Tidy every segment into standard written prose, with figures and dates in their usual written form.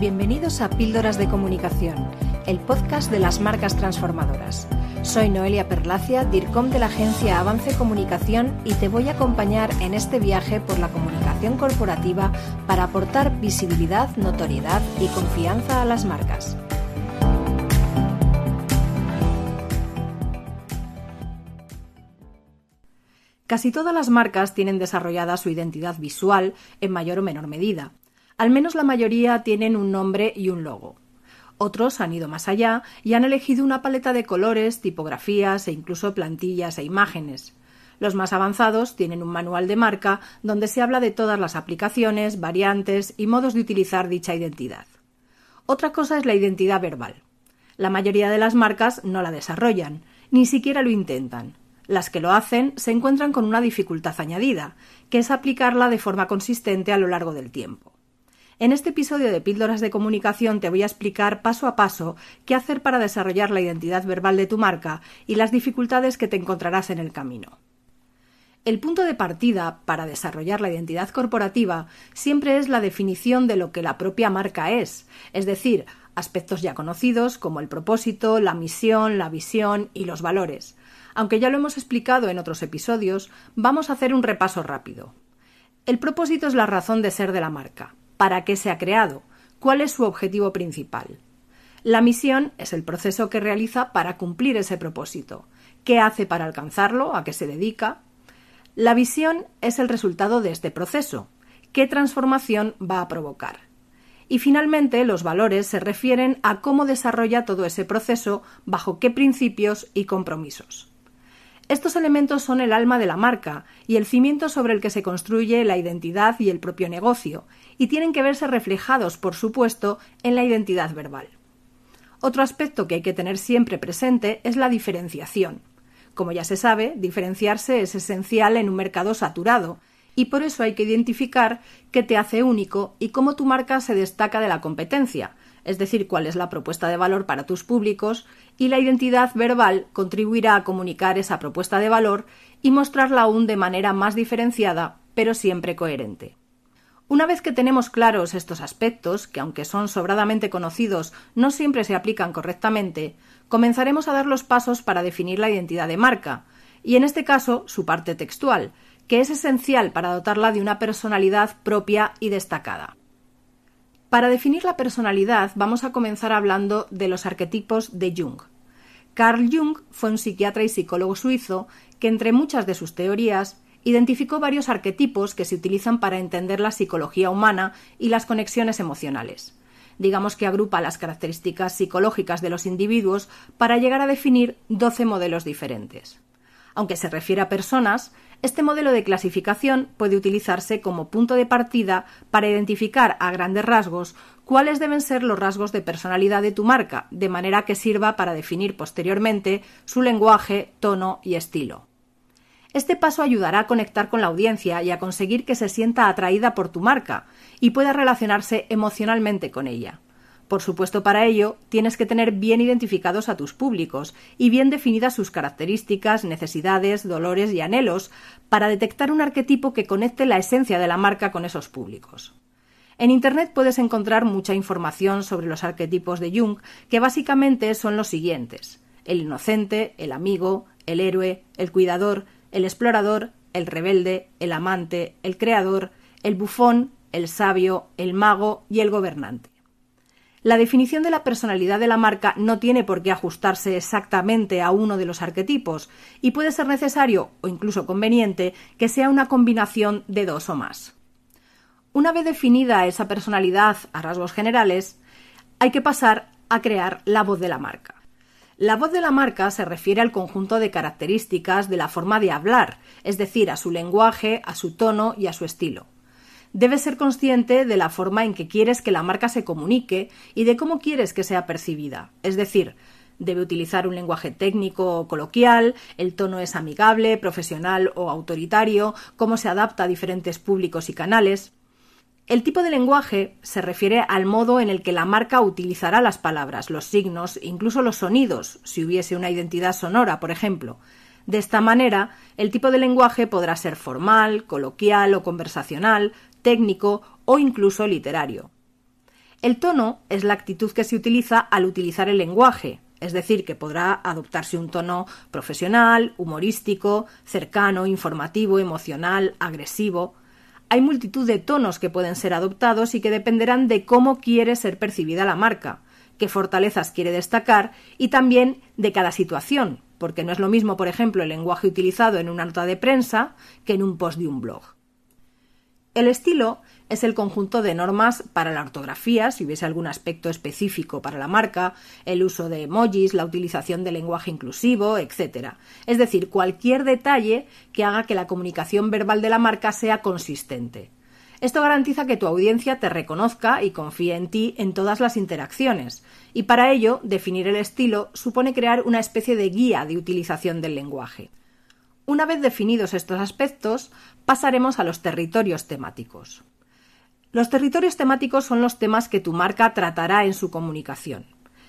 Bienvenidos a Píldoras de Comunicación, el podcast de las marcas transformadoras. Soy Noelia Perlacia, DIRCOM de la agencia Avance Comunicación, y te voy a acompañar en este viaje por la comunicación corporativa para aportar visibilidad, notoriedad y confianza a las marcas. Casi todas las marcas tienen desarrollada su identidad visual en mayor o menor medida. Al menos la mayoría tienen un nombre y un logo. Otros han ido más allá y han elegido una paleta de colores, tipografías e incluso plantillas e imágenes. Los más avanzados tienen un manual de marca donde se habla de todas las aplicaciones, variantes y modos de utilizar dicha identidad. Otra cosa es la identidad verbal. La mayoría de las marcas no la desarrollan, ni siquiera lo intentan. Las que lo hacen se encuentran con una dificultad añadida, que es aplicarla de forma consistente a lo largo del tiempo. En este episodio de Píldoras de Comunicación te voy a explicar paso a paso qué hacer para desarrollar la identidad verbal de tu marca y las dificultades que te encontrarás en el camino. El punto de partida para desarrollar la identidad corporativa siempre es la definición de lo que la propia marca es decir, aspectos ya conocidos como el propósito, la misión, la visión y los valores. Aunque ya lo hemos explicado en otros episodios, vamos a hacer un repaso rápido. El propósito es la razón de ser de la marca. ¿Para qué se ha creado? ¿Cuál es su objetivo principal? La misión es el proceso que realiza para cumplir ese propósito. ¿Qué hace para alcanzarlo? ¿A qué se dedica? La visión es el resultado de este proceso. ¿Qué transformación va a provocar? Y finalmente, los valores se refieren a cómo desarrolla todo ese proceso, bajo qué principios y compromisos. Estos elementos son el alma de la marca y el cimiento sobre el que se construye la identidad y el propio negocio, y tienen que verse reflejados, por supuesto, en la identidad verbal. Otro aspecto que hay que tener siempre presente es la diferenciación. Como ya se sabe, diferenciarse es esencial en un mercado saturado, y por eso hay que identificar qué te hace único y cómo tu marca se destaca de la competencia, es decir, cuál es la propuesta de valor para tus públicos, y la identidad verbal contribuirá a comunicar esa propuesta de valor y mostrarla aún de manera más diferenciada, pero siempre coherente. Una vez que tenemos claros estos aspectos, que aunque son sobradamente conocidos, no siempre se aplican correctamente, comenzaremos a dar los pasos para definir la identidad de marca, y en este caso su parte textual, que es esencial para dotarla de una personalidad propia y destacada. Para definir la personalidad vamos a comenzar hablando de los arquetipos de Jung. Carl Jung fue un psiquiatra y psicólogo suizo que, entre muchas de sus teorías, identificó varios arquetipos que se utilizan para entender la psicología humana y las conexiones emocionales. Digamos que agrupa las características psicológicas de los individuos para llegar a definir 12 modelos diferentes. Aunque se refiere a personas, este modelo de clasificación puede utilizarse como punto de partida para identificar a grandes rasgos cuáles deben ser los rasgos de personalidad de tu marca, de manera que sirva para definir posteriormente su lenguaje, tono y estilo. Este paso ayudará a conectar con la audiencia y a conseguir que se sienta atraída por tu marca y pueda relacionarse emocionalmente con ella. Por supuesto, para ello, tienes que tener bien identificados a tus públicos y bien definidas sus características, necesidades, dolores y anhelos para detectar un arquetipo que conecte la esencia de la marca con esos públicos. En Internet puedes encontrar mucha información sobre los arquetipos de Jung, que básicamente son los siguientes: el inocente, el amigo, el héroe, el cuidador, el explorador, el rebelde, el amante, el creador, el bufón, el sabio, el mago y el gobernante. La definición de la personalidad de la marca no tiene por qué ajustarse exactamente a uno de los arquetipos y puede ser necesario o incluso conveniente que sea una combinación de dos o más. Una vez definida esa personalidad a rasgos generales, hay que pasar a crear la voz de la marca. La voz de la marca se refiere al conjunto de características de la forma de hablar, es decir, a su lenguaje, a su tono y a su estilo. Debes ser consciente de la forma en que quieres que la marca se comunique y de cómo quieres que sea percibida. Es decir, debe utilizar un lenguaje técnico o coloquial, el tono es amigable, profesional o autoritario, cómo se adapta a diferentes públicos y canales. El tipo de lenguaje se refiere al modo en el que la marca utilizará las palabras, los signos, incluso los sonidos, si hubiese una identidad sonora, por ejemplo. De esta manera, el tipo de lenguaje podrá ser formal, coloquial o conversacional, técnico o incluso literario. El tono es la actitud que se utiliza al utilizar el lenguaje, es decir, que podrá adoptarse un tono profesional, humorístico, cercano, informativo, emocional, agresivo. Hay multitud de tonos que pueden ser adoptados y que dependerán de cómo quiere ser percibida la marca, qué fortalezas quiere destacar y también de cada situación, porque no es lo mismo, por ejemplo, el lenguaje utilizado en una nota de prensa que en un post de un blog. El estilo es el conjunto de normas para la ortografía, si hubiese algún aspecto específico para la marca, el uso de emojis, la utilización de lenguaje inclusivo, etc. Es decir, cualquier detalle que haga que la comunicación verbal de la marca sea consistente. Esto garantiza que tu audiencia te reconozca y confíe en ti en todas las interacciones, y para ello, definir el estilo supone crear una especie de guía de utilización del lenguaje. Una vez definidos estos aspectos, pasaremos a los territorios temáticos. Los territorios temáticos son los temas que tu marca tratará en su comunicación.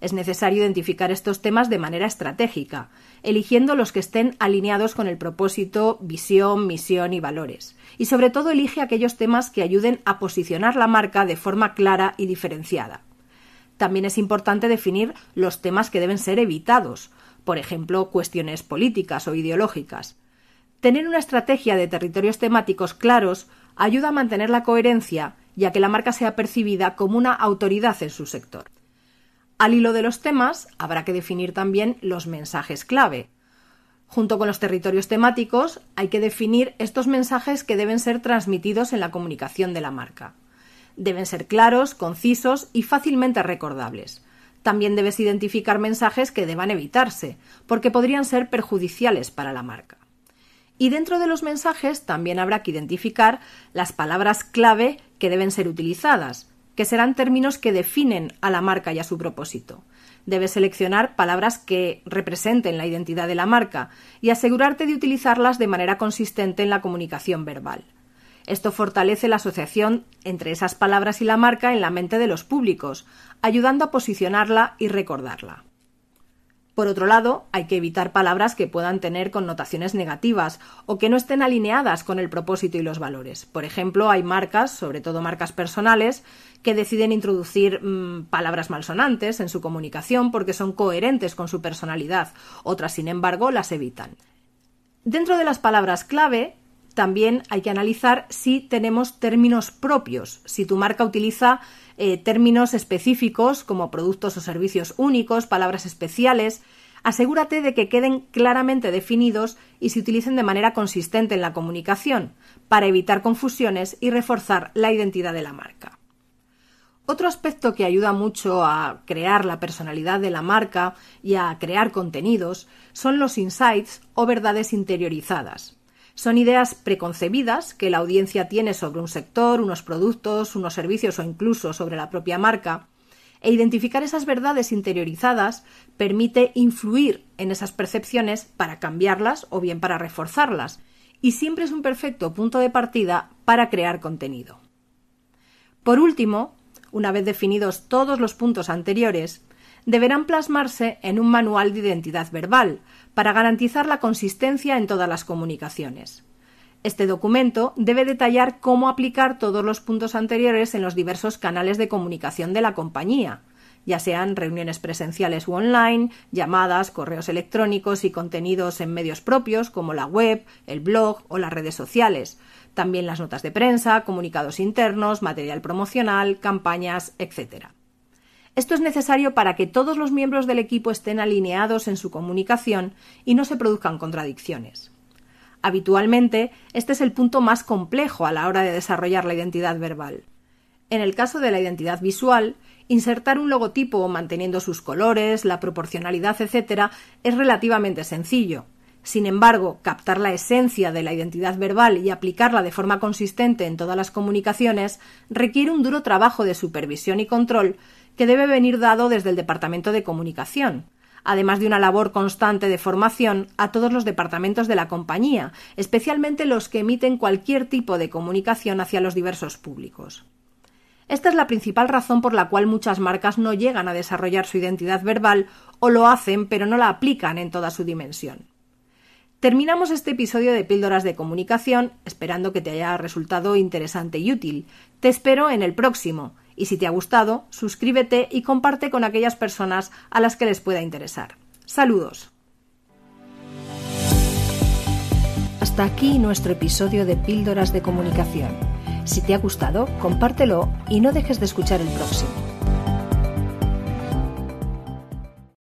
Es necesario identificar estos temas de manera estratégica, eligiendo los que estén alineados con el propósito, visión, misión y valores. Y sobre todo elige aquellos temas que ayuden a posicionar la marca de forma clara y diferenciada. También es importante definir los temas que deben ser evitados, por ejemplo, cuestiones políticas o ideológicas. Tener una estrategia de territorios temáticos claros ayuda a mantener la coherencia y a que la marca sea percibida como una autoridad en su sector. Al hilo de los temas, habrá que definir también los mensajes clave. Junto con los territorios temáticos, hay que definir estos mensajes que deben ser transmitidos en la comunicación de la marca. Deben ser claros, concisos y fácilmente recordables. También debes identificar mensajes que deban evitarse, porque podrían ser perjudiciales para la marca. Y dentro de los mensajes también habrá que identificar las palabras clave que deben ser utilizadas, que serán términos que definen a la marca y a su propósito. Debes seleccionar palabras que representen la identidad de la marca y asegurarte de utilizarlas de manera consistente en la comunicación verbal. Esto fortalece la asociación entre esas palabras y la marca en la mente de los públicos, ayudando a posicionarla y recordarla. Por otro lado, hay que evitar palabras que puedan tener connotaciones negativas o que no estén alineadas con el propósito y los valores. Por ejemplo, hay marcas, sobre todo marcas personales, que deciden introducir palabras malsonantes en su comunicación porque son coherentes con su personalidad. Otras, sin embargo, las evitan. Dentro de las palabras clave, también hay que analizar si tenemos términos propios, si tu marca utiliza términos específicos como productos o servicios únicos, palabras especiales. Asegúrate de que queden claramente definidos y se utilicen de manera consistente en la comunicación para evitar confusiones y reforzar la identidad de la marca. Otro aspecto que ayuda mucho a crear la personalidad de la marca y a crear contenidos son los insights o verdades interiorizadas. Son ideas preconcebidas que la audiencia tiene sobre un sector, unos productos, unos servicios o incluso sobre la propia marca, e identificar esas verdades interiorizadas permite influir en esas percepciones para cambiarlas o bien para reforzarlas, y siempre es un perfecto punto de partida para crear contenido. Por último, una vez definidos todos los puntos anteriores, deberán plasmarse en un manual de identidad verbal para garantizar la consistencia en todas las comunicaciones. Este documento debe detallar cómo aplicar todos los puntos anteriores en los diversos canales de comunicación de la compañía, ya sean reuniones presenciales u online, llamadas, correos electrónicos y contenidos en medios propios como la web, el blog o las redes sociales, también las notas de prensa, comunicados internos, material promocional, campañas, etc. Esto es necesario para que todos los miembros del equipo estén alineados en su comunicación y no se produzcan contradicciones. Habitualmente, este es el punto más complejo a la hora de desarrollar la identidad verbal. En el caso de la identidad visual, insertar un logotipo manteniendo sus colores, la proporcionalidad, etc., es relativamente sencillo. Sin embargo, captar la esencia de la identidad verbal y aplicarla de forma consistente en todas las comunicaciones requiere un duro trabajo de supervisión y control que debe venir dado desde el Departamento de Comunicación, además de una labor constante de formación a todos los departamentos de la compañía, especialmente los que emiten cualquier tipo de comunicación hacia los diversos públicos. Esta es la principal razón por la cual muchas marcas no llegan a desarrollar su identidad verbal o lo hacen pero no la aplican en toda su dimensión. Terminamos este episodio de Píldoras de Comunicación esperando que te haya resultado interesante y útil. Te espero en el próximo Y si te ha gustado, suscríbete y comparte con aquellas personas a las que les pueda interesar. Saludos. Hasta aquí nuestro episodio de Píldoras de Comunicación. Si te ha gustado, compártelo y no dejes de escuchar el próximo.